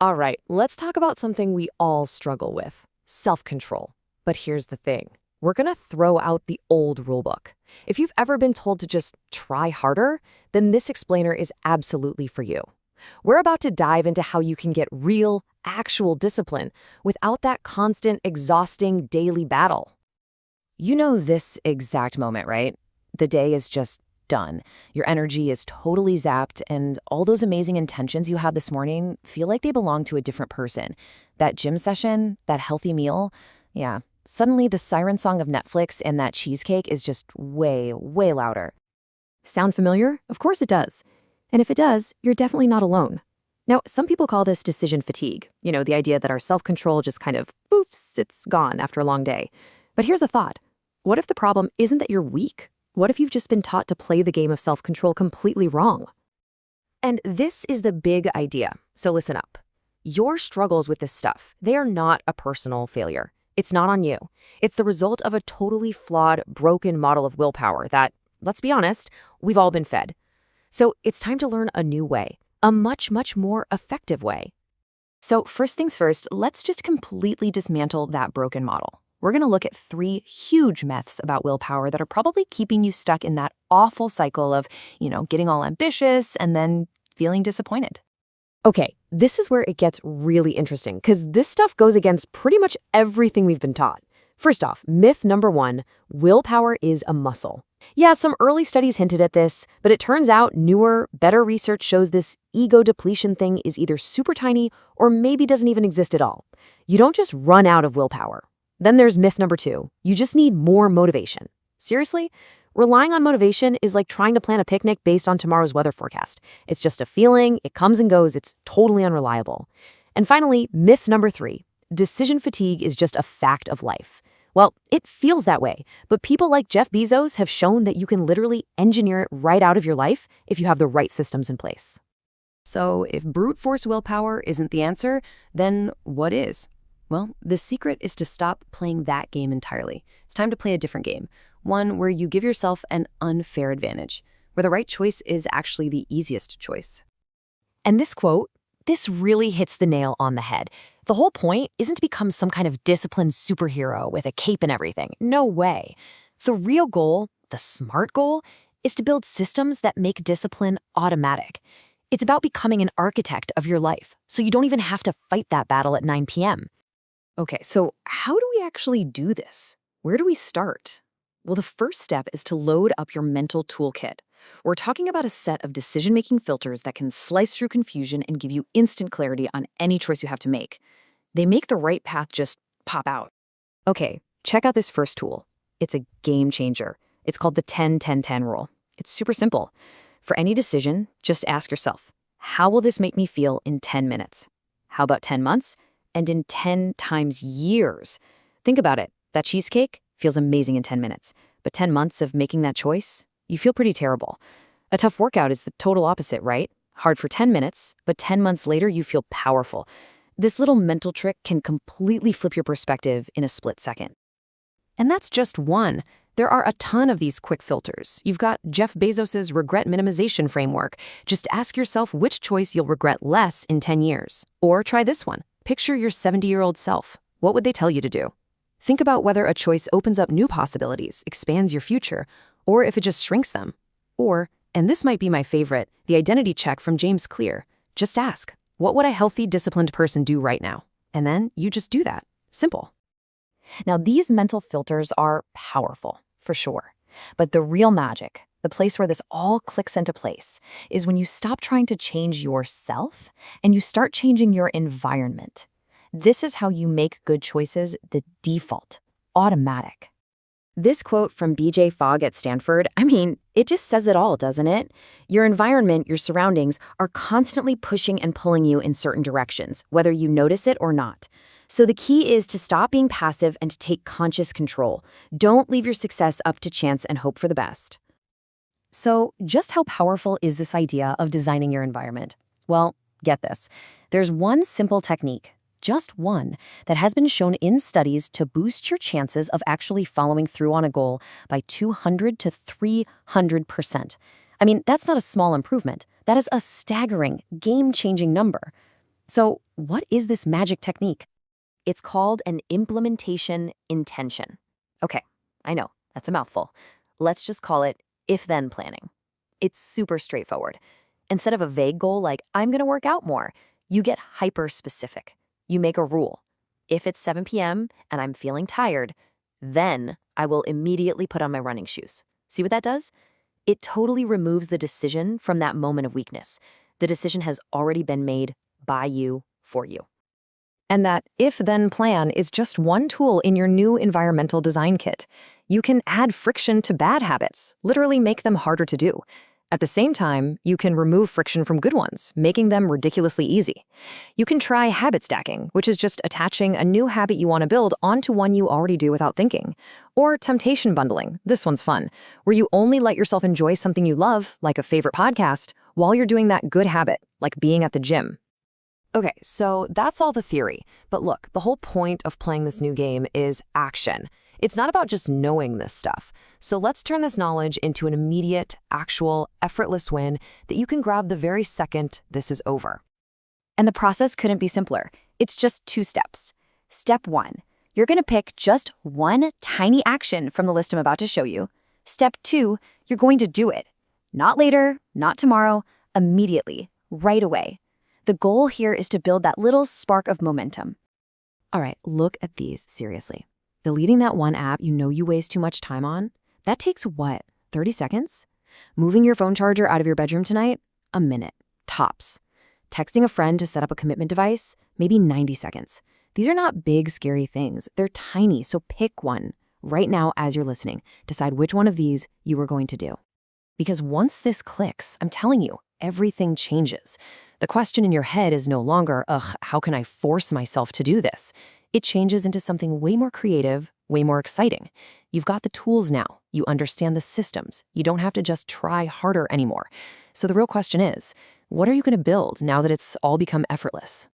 All right, let's talk about something we all struggle with, self-control. But here's the thing. We're gonna throw out the old rulebook. If you've ever been told to just try harder, then this explainer is absolutely for you. We're about to dive into how you can get real, actual discipline without that constant, exhausting daily battle. You know this exact moment, right? The day is just done. Your energy is totally zapped, and all those amazing intentions you had this morning feel like they belong to a different person. That gym session, that healthy meal, yeah. Suddenly, the siren song of Netflix and that cheesecake is just way, way louder. Sound familiar? Of course it does. And if it does, you're definitely not alone. Now, some people call this decision fatigue. The idea that our self-control just kind of poofs, it's gone after a long day. But here's a thought. What if the problem isn't that you're weak? What if you've just been taught to play the game of self-control completely wrong? And this is the big idea. So listen up. Your struggles with this stuff, they are not a personal failure. It's not on you. It's the result of a totally flawed, broken model of willpower that, let's be honest, we've all been fed. So it's time to learn a new way, a much, much more effective way. So first things first, let's just completely dismantle that broken model. We're going to look at 3 huge myths about willpower that are probably keeping you stuck in that awful cycle of, getting all ambitious and then feeling disappointed. Okay, this is where it gets really interesting because this stuff goes against pretty much everything we've been taught. First off, myth number 1, willpower is a muscle. Yeah, some early studies hinted at this, but it turns out newer, better research shows this ego depletion thing is either super tiny or maybe doesn't even exist at all. You don't just run out of willpower. Then there's myth number 2, you just need more motivation. Seriously? Relying on motivation is like trying to plan a picnic based on tomorrow's weather forecast. It's just a feeling, it comes and goes, it's totally unreliable. And finally, myth number 3, decision fatigue is just a fact of life. Well, it feels that way, but people like Jeff Bezos have shown that you can literally engineer it right out of your life if you have the right systems in place. So if brute force willpower isn't the answer, then what is? Well, the secret is to stop playing that game entirely. It's time to play a different game. One where you give yourself an unfair advantage, where the right choice is actually the easiest choice. And this quote, this really hits the nail on the head. The whole point isn't to become some kind of disciplined superhero with a cape and everything. No way. The real goal, the smart goal, is to build systems that make discipline automatic. It's about becoming an architect of your life, so you don't even have to fight that battle at 9 p.m. Okay, so how do we actually do this? Where do we start? Well, the first step is to load up your mental toolkit. We're talking about a set of decision-making filters that can slice through confusion and give you instant clarity on any choice you have to make. They make the right path just pop out. Okay, check out this first tool. It's a game changer. It's called the 10-10-10 rule. It's super simple. For any decision, just ask yourself, how will this make me feel in 10 minutes? How about 10 months? And in 10 times years? Think about it. That cheesecake feels amazing in 10 minutes, but 10 months of making that choice, you feel pretty terrible. A tough workout is the total opposite, right? Hard for 10 minutes, but 10 months later you feel powerful. This little mental trick can completely flip your perspective in a split second. And that's just one. There are a ton of these quick filters. You've got Jeff Bezos's regret minimization framework. Just ask yourself which choice you'll regret less in 10 years. Or try this one. Picture your 70-year-old self. What would they tell you to do? Think about whether a choice opens up new possibilities, expands your future, or if it just shrinks them. Or, and this might be my favorite, the identity check from James Clear. Just ask, what would a healthy, disciplined person do right now? And then you just do that. Simple. Now, these mental filters are powerful, for sure. But the real magic, the place where this all clicks into place, is when you stop trying to change yourself and you start changing your environment. This is how you make good choices the default, automatic. This quote from BJ Fogg at Stanford, it just says it all, doesn't it? Your environment, your surroundings, are constantly pushing and pulling you in certain directions, whether you notice it or not. So the key is to stop being passive and to take conscious control. Don't leave your success up to chance and hope for the best. So just how powerful is this idea of designing your environment? Well, get this. There's one simple technique, just one, that has been shown in studies to boost your chances of actually following through on a goal by 200 to 300%. That's not a small improvement. That is a staggering, game-changing number. So, what is this magic technique? It's called an implementation intention. Okay, I know, that's a mouthful. Let's just call it if-then planning. It's super straightforward. Instead of a vague goal like, I'm going to work out more, you get hyper-specific. You make a rule. If it's 7 p.m. and I'm feeling tired, then I will immediately put on my running shoes. See what that does? It totally removes the decision from that moment of weakness. The decision has already been made by you, for you. And that if-then plan is just one tool in your new environmental design kit. You can add friction to bad habits, literally make them harder to do. At the same time, you can remove friction from good ones, making them ridiculously easy. You can try habit stacking, which is just attaching a new habit you want to build onto one you already do without thinking. Or temptation bundling, this one's fun, where you only let yourself enjoy something you love, like a favorite podcast, while you're doing that good habit, like being at the gym. Okay, so that's all the theory. But look, the whole point of playing this new game is action. It's not about just knowing this stuff. So let's turn this knowledge into an immediate, actual, effortless win that you can grab the very second this is over. And the process couldn't be simpler. It's just 2 steps. Step 1, you're going to pick just one tiny action from the list I'm about to show you. Step 2, you're going to do it. Not later, not tomorrow, immediately, right away. The goal here is to build that little spark of momentum. All right, look at these, seriously. Deleting that one app you know you waste too much time on, that takes what, 30 seconds? Moving your phone charger out of your bedroom tonight? A minute, tops. Texting a friend to set up a commitment device? Maybe 90 seconds. These are not big, scary things. They're tiny, so pick one. Right now, as you're listening, decide which one of these you are going to do. Because once this clicks, I'm telling you, everything changes. The question in your head is no longer, how can I force myself to do this? It changes into something way more creative, way more exciting. You've got the tools now. You understand the systems. You don't have to just try harder anymore. So the real question is, what are you going to build now that it's all become effortless?